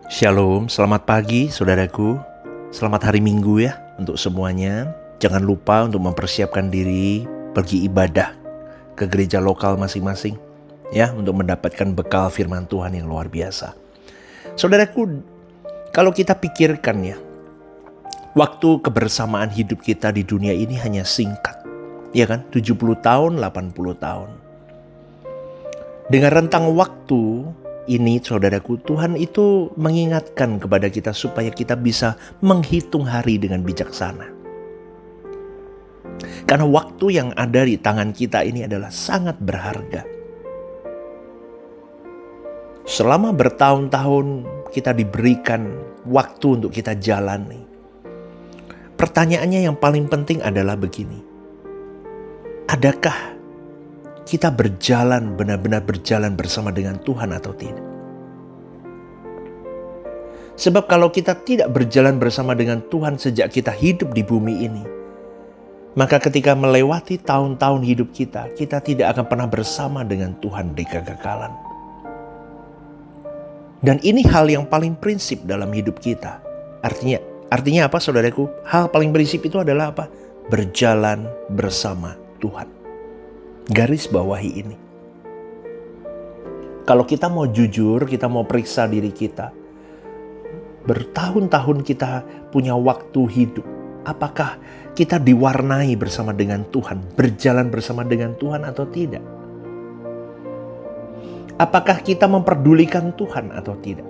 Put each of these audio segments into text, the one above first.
Shalom, selamat pagi saudaraku. Selamat hari Minggu ya untuk semuanya. Jangan lupa untuk mempersiapkan diri pergi ibadah ke gereja lokal masing-masing ya, untuk mendapatkan bekal firman Tuhan yang luar biasa. Saudaraku, kalau kita pikirkan ya, waktu kebersamaan hidup kita di dunia ini hanya singkat. Ya kan? 70 tahun, 80 tahun. Dengan rentang waktu ini saudaraku, Tuhan itu mengingatkan kepada kita supaya kita bisa menghitung hari dengan bijaksana. Karena waktu yang ada di tangan kita ini adalah sangat berharga. Selama bertahun-tahun kita diberikan waktu untuk kita jalani. Pertanyaannya yang paling penting adalah begini. Adakah kita berjalan, benar-benar berjalan bersama dengan Tuhan atau tidak? Sebab kalau kita tidak berjalan bersama dengan Tuhan sejak kita hidup di bumi ini, maka ketika melewati tahun-tahun hidup kita, kita tidak akan pernah bersama dengan Tuhan di kekekalan. Dan ini hal yang paling prinsip dalam hidup kita. Artinya apa saudaraku? Hal paling prinsip itu adalah apa? Berjalan bersama Tuhan. Garis bawahi ini. Kalau kita mau jujur, kita mau periksa diri kita. Bertahun-tahun kita punya waktu hidup. Apakah kita diwarnai bersama dengan Tuhan? Berjalan bersama dengan Tuhan atau tidak? Apakah kita memperdulikan Tuhan atau tidak?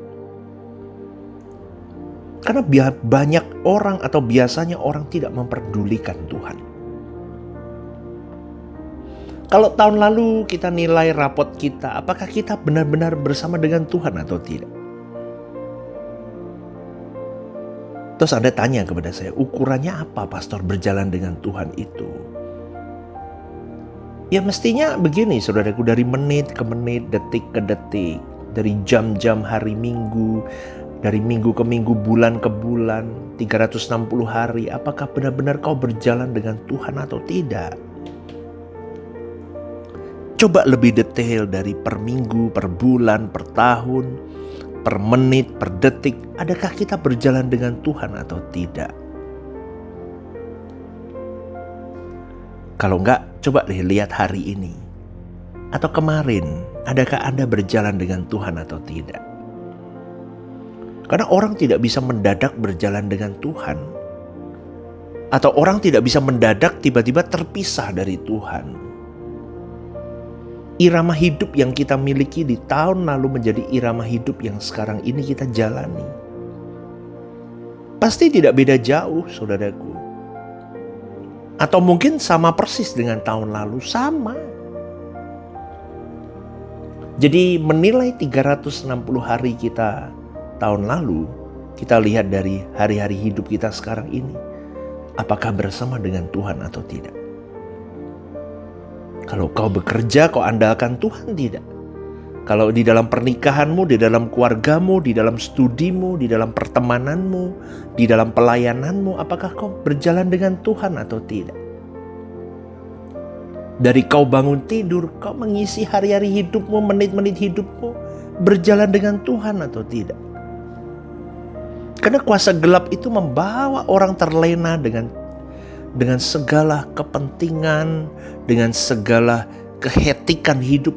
Karena banyak orang atau biasanya orang tidak memperdulikan Tuhan. Kalau tahun lalu kita nilai rapot kita, apakah kita benar-benar bersama dengan Tuhan atau tidak? Terus Anda tanya kepada saya, ukurannya apa pastor berjalan dengan Tuhan itu? Ya mestinya begini saudaraku, dari menit ke menit, detik ke detik, dari jam-jam hari Minggu, dari minggu ke minggu, bulan ke bulan, 360 hari, apakah benar-benar kau berjalan dengan Tuhan atau tidak? Coba lebih detail dari per minggu, per bulan, per tahun, per menit, per detik. Adakah kita berjalan dengan Tuhan atau tidak? Kalau enggak, coba deh lihat hari ini. Atau kemarin, adakah Anda berjalan dengan Tuhan atau tidak? Karena orang tidak bisa mendadak berjalan dengan Tuhan. Atau orang tidak bisa mendadak tiba-tiba terpisah dari Tuhan. Irama hidup yang kita miliki di tahun lalu menjadi irama hidup yang sekarang ini kita jalani. Pasti tidak beda jauh saudaraku. Atau mungkin sama persis dengan tahun lalu, sama. Jadi menilai 360 hari kita tahun lalu, kita lihat dari hari-hari hidup kita sekarang ini. Apakah bersama dengan Tuhan atau tidak? Kalau kau bekerja, kau andalkan Tuhan tidak? Kalau di dalam pernikahanmu, di dalam keluargamu, di dalam studimu, di dalam pertemananmu, di dalam pelayananmu, apakah kau berjalan dengan Tuhan atau tidak? Dari kau bangun tidur, kau mengisi hari-hari hidupmu, menit-menit hidupmu, berjalan dengan Tuhan atau tidak? Karena kuasa gelap itu membawa orang terlena dengan segala kepentingan, dengan segala kehetikan hidup,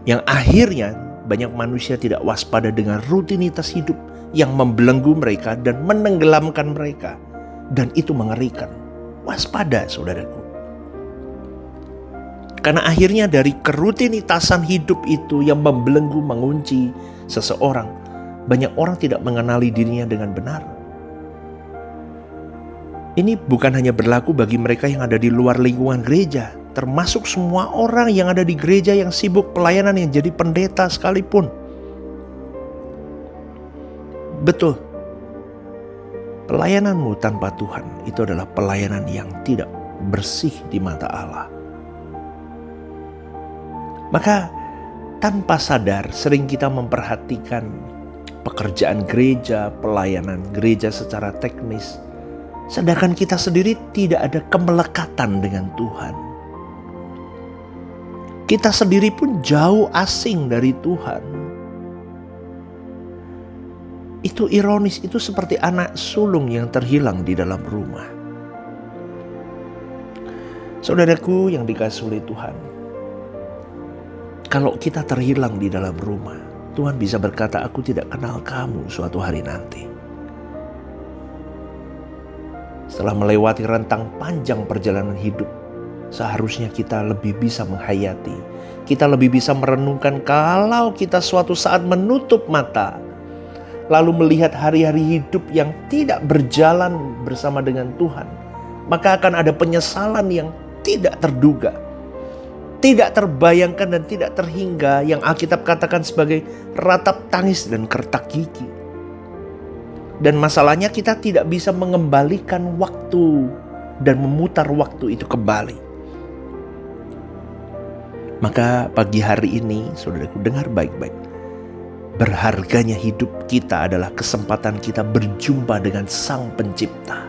yang akhirnya banyak manusia tidak waspada dengan rutinitas hidup yang membelenggu mereka dan menenggelamkan mereka. Dan itu mengerikan. Waspada saudaraku. Karena akhirnya dari kerutinitasan hidup itu yang membelenggu, mengunci seseorang, banyak orang tidak mengenali dirinya dengan benar. Ini bukan hanya berlaku bagi mereka yang ada di luar lingkungan gereja, termasuk semua orang yang ada di gereja yang sibuk pelayanan, yang jadi pendeta sekalipun. Betul, pelayananmu tanpa Tuhan itu adalah pelayanan yang tidak bersih di mata Allah. Maka tanpa sadar sering kita memperhatikan pekerjaan gereja, pelayanan gereja secara teknis, sedangkan kita sendiri tidak ada kemelekatan dengan Tuhan. Kita sendiri pun jauh asing dari Tuhan. Itu ironis, itu seperti anak sulung yang terhilang di dalam rumah. Saudaraku yang dikasihi oleh Tuhan, kalau kita terhilang di dalam rumah, Tuhan bisa berkata, aku tidak kenal kamu suatu hari nanti. Setelah melewati rentang panjang perjalanan hidup, seharusnya kita lebih bisa menghayati. Kita lebih bisa merenungkan kalau kita suatu saat menutup mata, lalu melihat hari-hari hidup yang tidak berjalan bersama dengan Tuhan, maka akan ada penyesalan yang tidak terduga, tidak terbayangkan dan tidak terhingga, yang Alkitab katakan sebagai ratap tangis dan kertak gigi. Dan masalahnya kita tidak bisa mengembalikan waktu dan memutar waktu itu kembali. Maka pagi hari ini, saudaraku, dengar baik-baik. Berharganya hidup kita adalah kesempatan kita berjumpa dengan Sang Pencipta.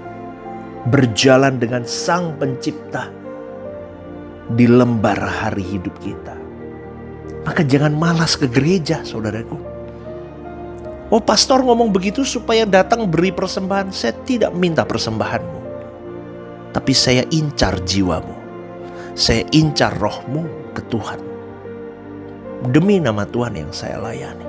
Berjalan dengan Sang Pencipta di lembar hari hidup kita. Maka jangan malas ke gereja, saudaraku. Oh, pastor ngomong begitu supaya datang beri persembahan. Saya tidak minta persembahanmu, tapi saya incar jiwamu. Saya incar rohmu ke Tuhan. Demi nama Tuhan yang saya layani.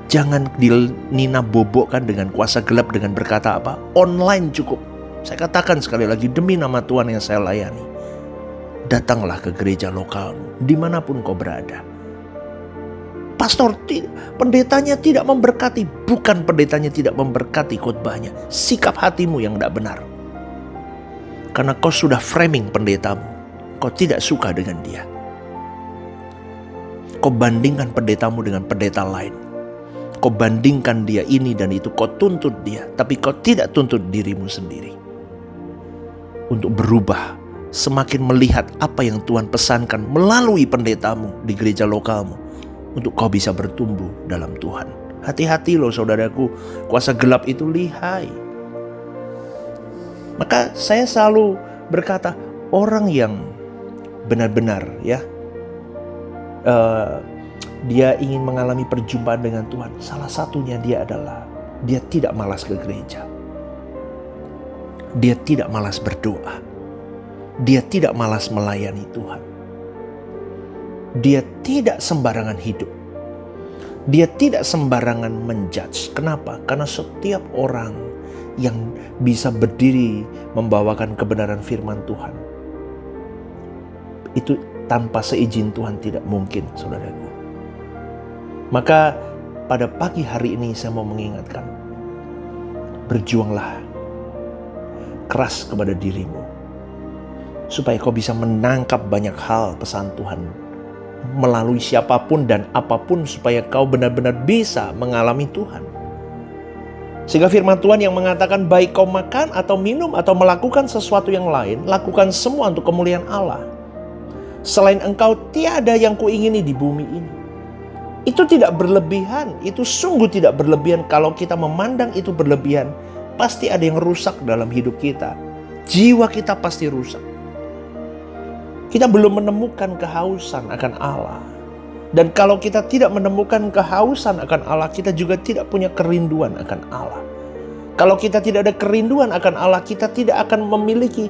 Jangan dinina bobokkan dengan kuasa gelap dengan berkata apa? Online cukup. Saya katakan sekali lagi, demi nama Tuhan yang saya layani, datanglah ke gereja lokalmu, dimanapun kau berada. Pastor, pendetanya tidak memberkati. Bukan pendetanya tidak memberkati khotbahnya, sikap hatimu yang tidak benar. Karena kau sudah framing pendetamu, kau tidak suka dengan dia. Kau bandingkan pendetamu dengan pendeta lain. Kau bandingkan dia ini dan itu, kau tuntut dia, tapi kau tidak tuntut dirimu sendiri untuk berubah, semakin melihat apa yang Tuhan pesankan melalui pendetamu di gereja lokalmu, untuk kau bisa bertumbuh dalam Tuhan. Hati-hati loh saudaraku, kuasa gelap itu lihai. Maka saya selalu berkata, orang yang benar-benar dia ingin mengalami perjumpaan dengan Tuhan, salah satunya dia adalah dia tidak malas ke gereja. Dia tidak malas berdoa. Dia tidak malas melayani Tuhan. Dia tidak sembarangan hidup. Dia tidak sembarangan menjudge. Kenapa? Karena setiap orang yang bisa berdiri membawakan kebenaran firman Tuhan, itu tanpa seizin Tuhan tidak mungkin, saudaraku. Maka pada pagi hari ini saya mau mengingatkan, berjuanglah keras kepada dirimu, supaya kau bisa menangkap banyak hal pesan Tuhan melalui siapapun dan apapun, supaya kau benar-benar bisa mengalami Tuhan. Sehingga firman Tuhan yang mengatakan, baik kau makan atau minum atau melakukan sesuatu yang lain, lakukan semua untuk kemuliaan Allah. Selain engkau tiada yang kuingini di bumi ini. Itu tidak berlebihan, itu sungguh tidak berlebihan. Kalau kita memandang itu berlebihan, pasti ada yang rusak dalam hidup kita. Jiwa kita pasti rusak. Kita belum menemukan kehausan akan Allah. Dan kalau kita tidak menemukan kehausan akan Allah, kita juga tidak punya kerinduan akan Allah. Kalau kita tidak ada kerinduan akan Allah, kita tidak akan memiliki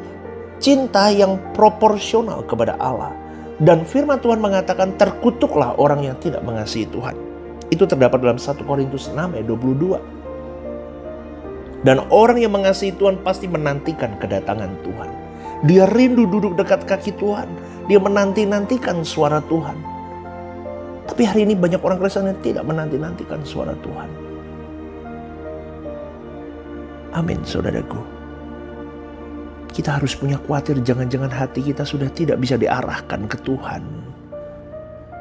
cinta yang proporsional kepada Allah. Dan firman Tuhan mengatakan, terkutuklah orang yang tidak mengasihi Tuhan. Itu terdapat dalam 1 Korintus 6 ayat 22. Dan orang yang mengasihi Tuhan pasti menantikan kedatangan Tuhan. Dia rindu duduk dekat kaki Tuhan. Dia menanti-nantikan suara Tuhan. Tapi hari ini banyak orang Kristen yang tidak menanti-nantikan suara Tuhan. Amin, saudaraku. Kita harus punya khawatir, jangan-jangan hati kita sudah tidak bisa diarahkan ke Tuhan.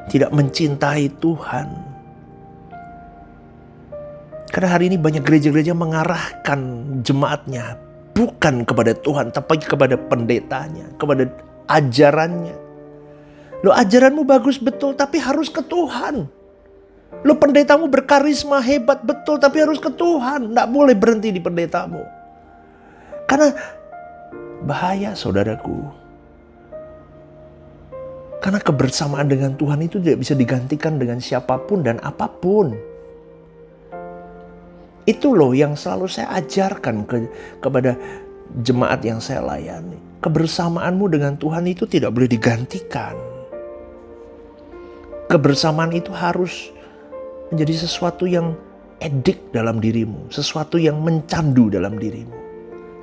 Tidak mencintai Tuhan. Karena hari ini banyak gereja-gereja mengarahkan jemaatnya bukan kepada Tuhan, tapi kepada pendetanya, kepada ajarannya. Lo ajaranmu bagus betul, tapi harus ke Tuhan. Lo pendetamu berkarisma hebat betul, tapi harus ke Tuhan. Nggak boleh berhenti di pendetamu. Karena bahaya, saudaraku. Karena kebersamaan dengan Tuhan itu tidak bisa digantikan dengan siapapun dan apapun. Itu loh yang selalu saya ajarkan kepada jemaat yang saya layani. Kebersamaanmu dengan Tuhan itu tidak boleh digantikan. Kebersamaan itu harus menjadi sesuatu yang edik dalam dirimu, sesuatu yang mencandu dalam dirimu.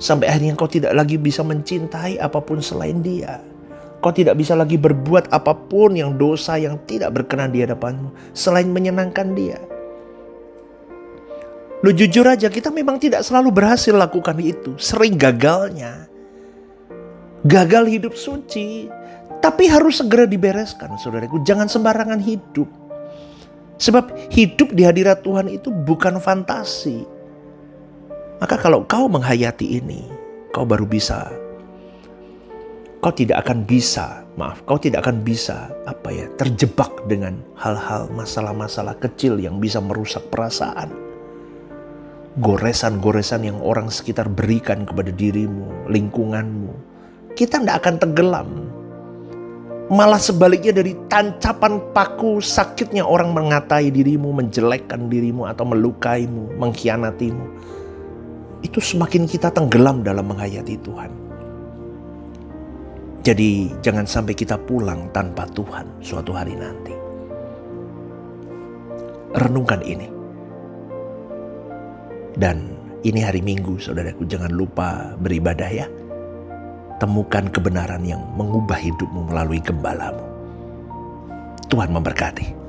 Sampai akhirnya kau tidak lagi bisa mencintai apapun selain Dia. Kau tidak bisa lagi berbuat apapun yang dosa yang tidak berkenan di hadapanmu selain menyenangkan Dia. Lu jujur aja, kita memang tidak selalu berhasil lakukan itu. Sering gagalnya. Gagal hidup suci. Tapi harus segera dibereskan, saudaraku. Jangan sembarangan hidup. Sebab hidup di hadirat Tuhan itu bukan fantasi. Maka kalau kau menghayati ini, kau baru bisa. Kau tidak akan bisa terjebak dengan hal-hal masalah-masalah kecil yang bisa merusak perasaan. Goresan-goresan yang orang sekitar berikan kepada dirimu, lingkunganmu. Kita tidak akan tenggelam. Malah sebaliknya, dari tancapan paku sakitnya orang mengatai dirimu, menjelekkan dirimu atau melukaimu, mengkhianatimu. Itu semakin kita tenggelam dalam menghayati Tuhan. Jadi jangan sampai kita pulang tanpa Tuhan suatu hari nanti. Renungkan ini. Dan ini hari Minggu, saudaraku, jangan lupa beribadah ya. Temukan kebenaran yang mengubah hidupmu melalui gembalamu. Tuhan memberkati.